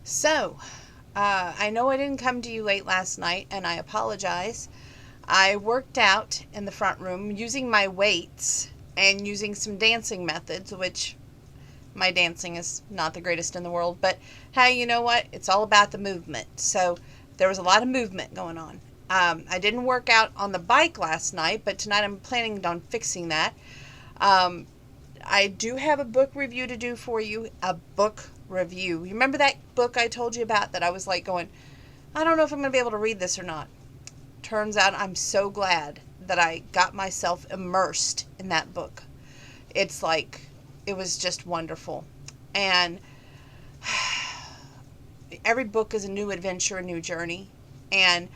So, I know I didn't come to you late last night, and I apologize. I worked out in the front room using my weights and using some dancing methods, which my dancing is not the greatest in the world, but hey, you know what? It's all about the movement. So, there was a lot of movement going on. I didn't work out on the bike last night, but tonight I'm planning on fixing that. Um, I do have a book review to do for you. A book review. You remember that book I told you about that I was like going, I don't know if I'm going to be able to read this or not. Turns out I'm so glad that I got myself immersed in that book. It's like, it was just wonderful. And every book is a new adventure, a new journey. And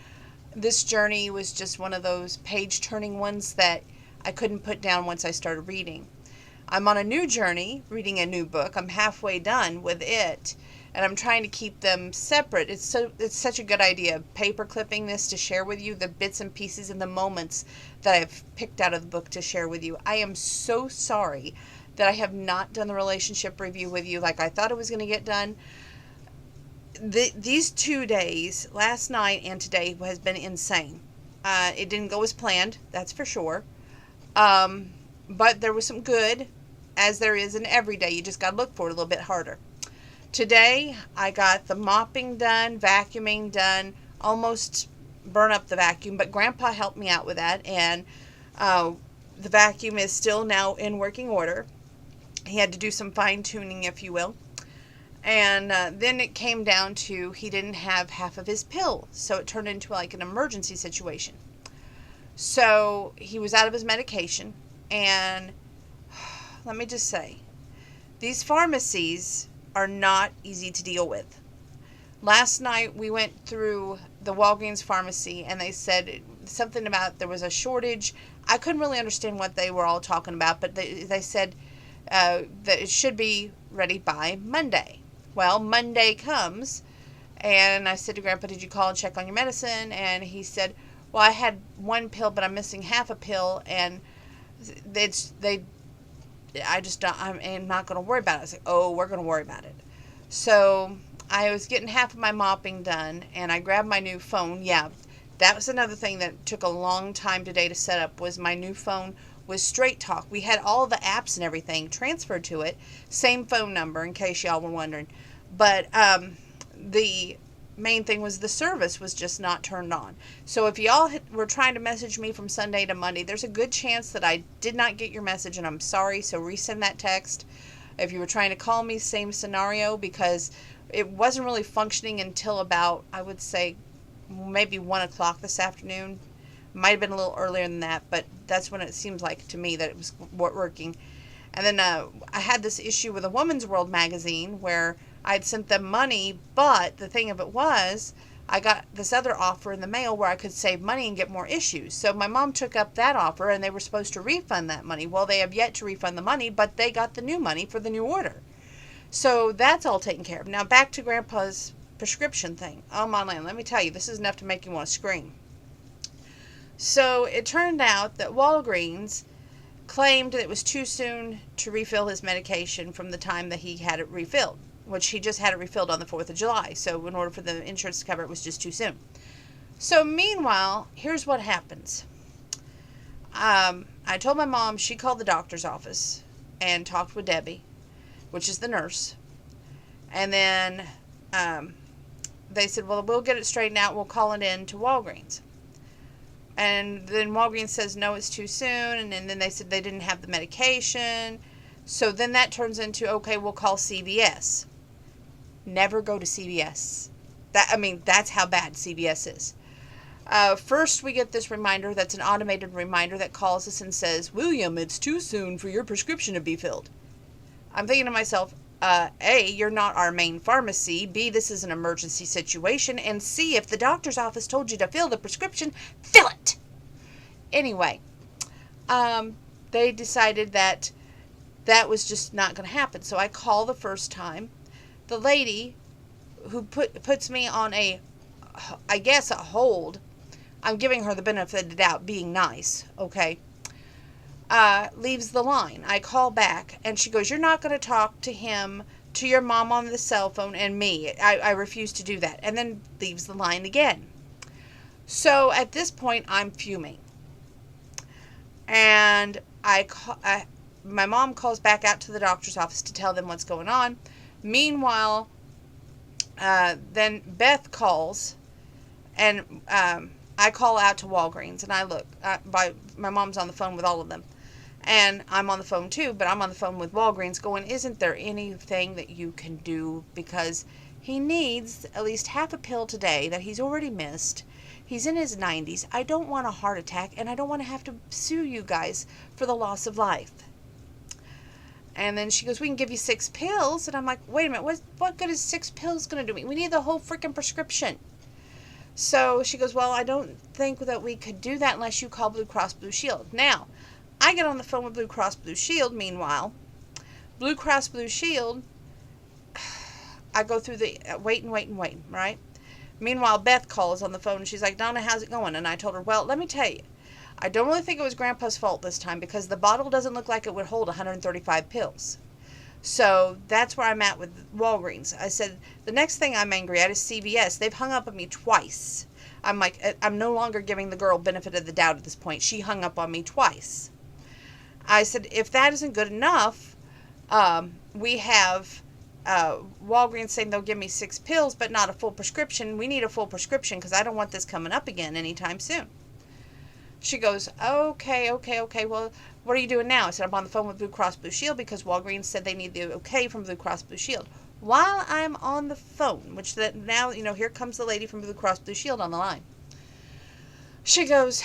this journey was just one of those page turning ones that I couldn't put down once I started reading. I'm on a new journey, reading a new book. I'm halfway done with it, and I'm trying to keep them separate. It's such a good idea, paper clipping this to share with you the bits and pieces and the moments that I've picked out of the book to share with you. I am so sorry that I have not done the relationship review with you like I thought it was going to get done. These 2 days, last night and today, has been insane. It didn't go as planned, that's for sure. Um, but there was some good, as there is in every day. You just got to look for it a little bit harder. Today, I got the mopping done, vacuuming done, almost burn up the vacuum, but Grandpa helped me out with that, and uh, the vacuum is still now in working order. He had to do some fine tuning, if you will. And then it came down to he didn't have half of his pill, so it turned into like an emergency situation. So he was out of his medication, and let me just say, these pharmacies are not easy to deal with. Last night we went through the Walgreens pharmacy, and they said something about there was a shortage. I couldn't really understand what they were all talking about, but they said that it should be ready by Monday. Well, Monday comes, and I said to Grandpa, did you call and check on your medicine? And he said, well, I had one pill, but I'm missing half a pill, and they I just don't, I'm not going to worry about it. I was like, oh, we're going to worry about it. So I was getting half of my mopping done, and I grabbed my new phone. Yeah, that was another thing that took a long time today to set up, was my new phone was Straight Talk. We had all the apps and everything transferred to it. Same phone number, in case y'all were wondering. But the main thing was the service was just not turned on. So if y'all were trying to message me from Sunday to Monday, there's a good chance that I did not get your message, and I'm sorry. So resend that text. If you were trying to call me, same scenario, because it wasn't really functioning until about, I would say, maybe 1 o'clock this afternoon. Might have been a little earlier than that, but that's when it seems like to me that it was working. And then I had this issue with a Woman's World magazine where I'd sent them money, but the thing of it was, I got this other offer in the mail where I could save money and get more issues. So my mom took up that offer, and they were supposed to refund that money. Well, they have yet to refund the money, but they got the new money for the new order. So that's all taken care of. Now back to Grandpa's prescription thing. Oh my land, let me tell you, this is enough to make you want to scream. So it turned out that Walgreens claimed that it was too soon to refill his medication from the time that he had it refilled, which he just had it refilled on the 4th of July. So in order for the insurance to cover it, was just too soon. So meanwhile, here's what happens. I told my mom, she called the doctor's office and talked with Debbie, which is the nurse. And then they said, well, we'll get it straightened out. We'll call it in to Walgreens. And then Walgreens says, no, it's too soon. And then they said they didn't have the medication. So then that turns into, okay, we'll call CVS. Never go to CVS. That's how bad CVS is. First, we get this reminder that's an automated reminder that calls us and says, William, it's too soon for your prescription to be filled. I'm thinking to myself, A, you're not our main pharmacy. B, this is an emergency situation. And C, if the doctor's office told you to fill the prescription, fill it. Anyway, they decided that that was just not going to happen. So I call the first time. The lady who puts me on a hold, I'm giving her the benefit of the doubt, being nice, okay, leaves the line. I call back, and she goes, you're not going to talk to him to your mom on the cell phone and me. I refuse to do that. And then leaves the line again. So at this point, I'm fuming. And my mom calls back out to the doctor's office to tell them what's going on. Meanwhile, then Beth calls, and I call out to Walgreens, and I look. My mom's on the phone with all of them. And I'm on the phone too, but I'm on the phone with Walgreens going, isn't there anything that you can do? Because he needs at least half a pill today that he's already missed. He's in his 90s. I don't want a heart attack, and I don't want to have to sue you guys for the loss of life. And then she goes, we can give you 6 pills. And I'm like, wait a minute, what good is 6 pills going to do me? We need the whole freaking prescription. So she goes, well, I don't think that we could do that unless you call Blue Cross Blue Shield. Now, I get on the phone with Blue Cross Blue Shield. Meanwhile, Blue Cross Blue Shield, I go through the waiting, right? Meanwhile, Beth calls on the phone, and she's like, Donna, how's it going? And I told her, well, let me tell you, I don't really think it was Grandpa's fault this time because the bottle doesn't look like it would hold 135 pills. So that's where I'm at with Walgreens. I said, the next thing I'm angry at is CVS. They've hung up on me twice. I'm like, I'm no longer giving the girl benefit of the doubt at this point. She hung up on me twice. I said, if that isn't good enough, we have Walgreens saying they'll give me 6 pills, but not a full prescription. We need a full prescription because I don't want this coming up again anytime soon. She goes, okay. Well, what are you doing now? I said, I'm on the phone with Blue Cross Blue Shield because Walgreens said they need the okay from Blue Cross Blue Shield. While I'm on the phone, which that now, here comes the lady from Blue Cross Blue Shield on the line. She goes,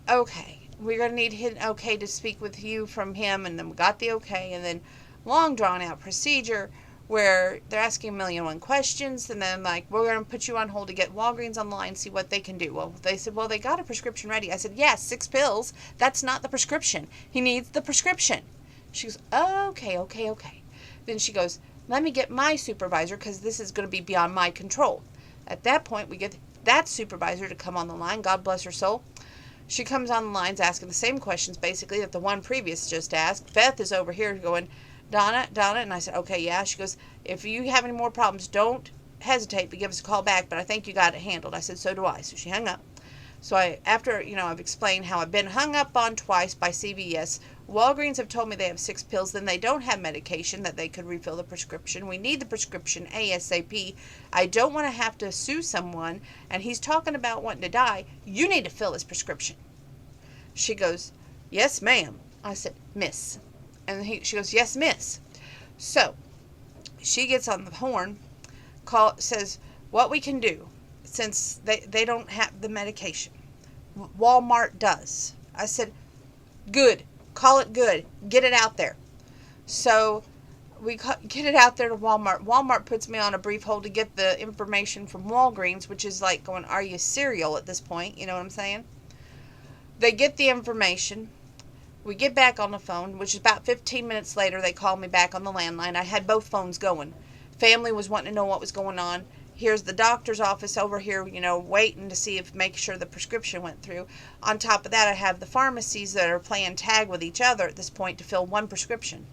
okay, we're going to need him okay to speak with you from him. And then we got the okay. And then long drawn out procedure where they're asking 1,000,001 questions, and then like, we're going to put you on hold to get Walgreens on the line, see what they can do. Well, they said, well, they got a prescription ready. I said, yes, 6 pills. That's not the prescription. He needs the prescription. She goes, okay. Then she goes, let me get my supervisor because this is going to be beyond my control. At that point, we get that supervisor to come on the line. God bless her soul. She comes on the lines asking the same questions basically that the one previous just asked. Beth is over here going, Donna, and I said, okay, yeah. She goes, if you have any more problems, don't hesitate to give us a call back, but I think you got it handled. I said, so do I. So she hung up. So after I've explained how I've been hung up on twice by CVS, Walgreens have told me they have 6 pills, then they don't have medication that they could refill the prescription. We need the prescription ASAP. I don't want to have to sue someone, and he's talking about wanting to die. You need to fill his prescription. She goes, yes, ma'am. I said, miss. And she goes, yes, miss. So she gets on the horn, says what we can do since they don't have the medication. Walmart does. I said, good. Call it good. Get it out there. So we get it out there to Walmart. Walmart puts me on a brief hold to get the information from Walgreens, which is like going, are you serial at this point? You know what I'm saying? They get the information. We get back on the phone, which is about 15 minutes later, they called me back on the landline. I had both phones going. Family was wanting to know what was going on. Here's the doctor's office over here, waiting to see make sure the prescription went through. On top of that, I have the pharmacies that are playing tag with each other at this point to fill one prescription.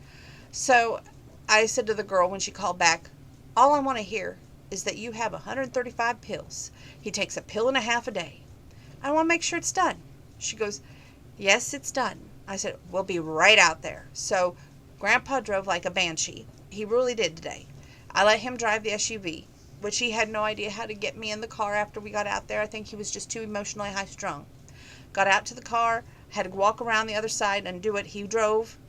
So I said to the girl when she called back, all I want to hear is that you have 135 pills. He takes a pill and a half a day. I want to make sure it's done. She goes, yes, it's done. I said, we'll be right out there. So Grandpa drove like a banshee. He really did today. I let him drive the SUV, which he had no idea how to get me in the car after we got out there. I think he was just too emotionally high-strung. Got out to the car, had to walk around the other side and do it. He drove,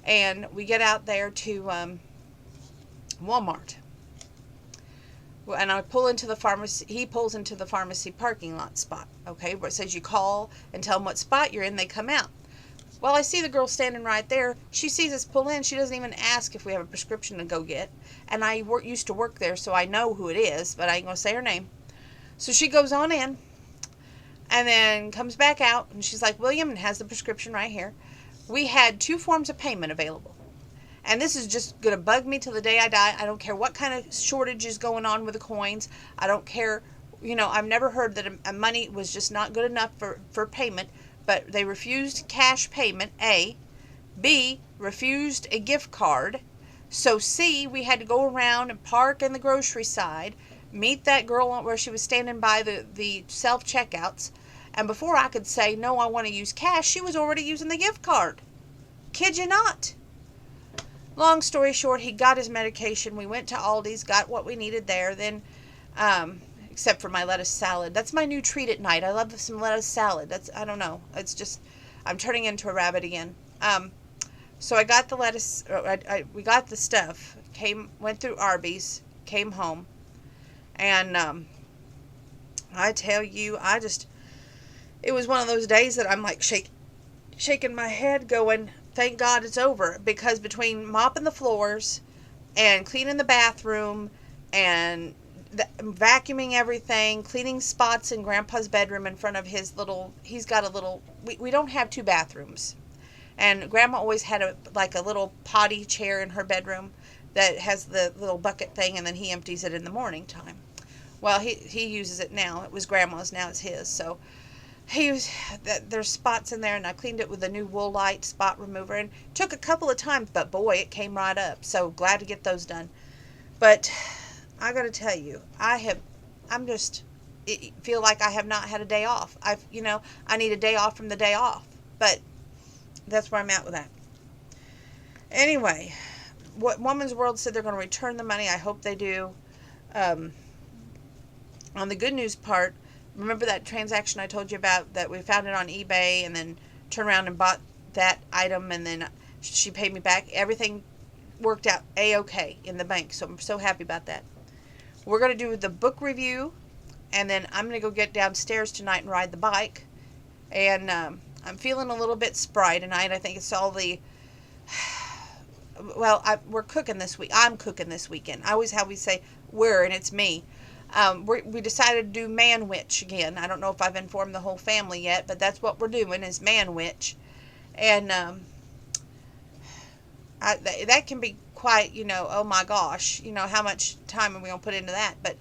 and we get out there to Walmart. And I pull into the pharmacy. He pulls into the pharmacy parking lot spot, okay, where it says you call and tell them what spot you're in, they come out. Well, I see the girl standing right there. She sees us pull in. She doesn't even ask if we have a prescription to go get. And I used to work there, so I know who it is, but I ain't going to say her name. So she goes on in and then comes back out, and she's like, William, and has the prescription right here. We had 2 forms of payment available. And this is just going to bug me till the day I die. I don't care what kind of shortage is going on with the coins. I don't care. I've never heard that money was just not good enough for payment. But they refused cash payment, A. B, refused a gift card. So see, we had to go around and park in the grocery side, meet that girl where she was standing by the self checkouts, and before I could say no, I want to use cash, she was already using the gift card. Kid you not. Long story short, he got his medication. We went to Aldi's, got what we needed there. Then, except for my lettuce salad. That's my new treat at night. I love some lettuce salad. I don't know. It's just, I'm turning into a rabbit again. So I got the lettuce, we got the stuff, went through Arby's, came home, and I tell you, it was one of those days that I'm like shaking my head going, thank God it's over, because between mopping the floors and cleaning the bathroom and vacuuming everything, cleaning spots in Grandpa's bedroom in front of he's got a little, we don't have two bathrooms. And Grandma always had a little potty chair in her bedroom that has the little bucket thing, and then he empties it in the morning time. Well, he uses it now. It was Grandma's, now it's his. So there's spots in there, and I cleaned it with a new Woolite spot remover, and it took a couple of times, but boy, it came right up. So glad to get those done. But I got to tell you, I feel like I have not had a day off. I need a day off from the day off, but that's where I'm at with that. Anyway, what Woman's World said they're going to return the money. I hope they do. On the good news part, remember that transaction I told you about that we found it on eBay and then turned around and bought that item, and then she paid me back? Everything worked out A-okay in the bank, so I'm so happy about that. We're going to do the book review, and then I'm going to go get downstairs tonight and ride the bike. And I'm feeling a little bit spry tonight. I think it's all the... Well, we're cooking this week. I'm cooking this weekend. I always how we say we're, and it's me. We decided to do Man Witch again. I don't know if I've informed the whole family yet, but that's what we're doing is Man Witch. And that can be quite, oh my gosh, how much time are we going to put into that? But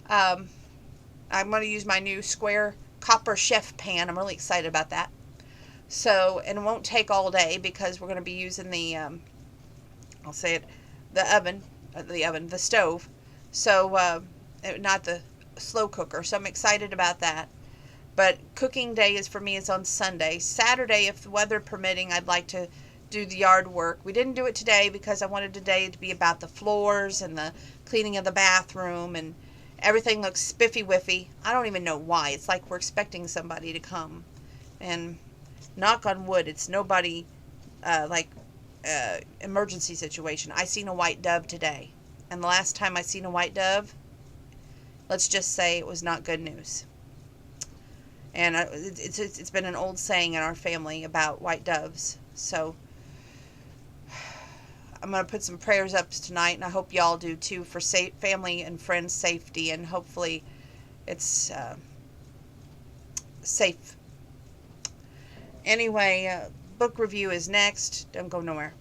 I'm going to use my new square copper chef pan. I'm really excited about that. So, and it won't take all day because we're going to be using the, I'll say it, the stove. So, not the slow cooker. So I'm excited about that. But cooking day is for me is on Sunday. Saturday, if the weather permitting, I'd like to do the yard work. We didn't do it today because I wanted today to be about the floors and the cleaning of the bathroom, and everything looks spiffy-wiffy. I don't even know why. It's like we're expecting somebody to come. And knock on wood, it's nobody emergency situation. I seen a white dove today. And the last time I seen a white dove, let's just say it was not good news. And it's been an old saying in our family about white doves. So I'm going to put some prayers up tonight, and I hope y'all do too, for family and friends' safety, and hopefully it's safe. Anyway, book review is next. Don't go nowhere.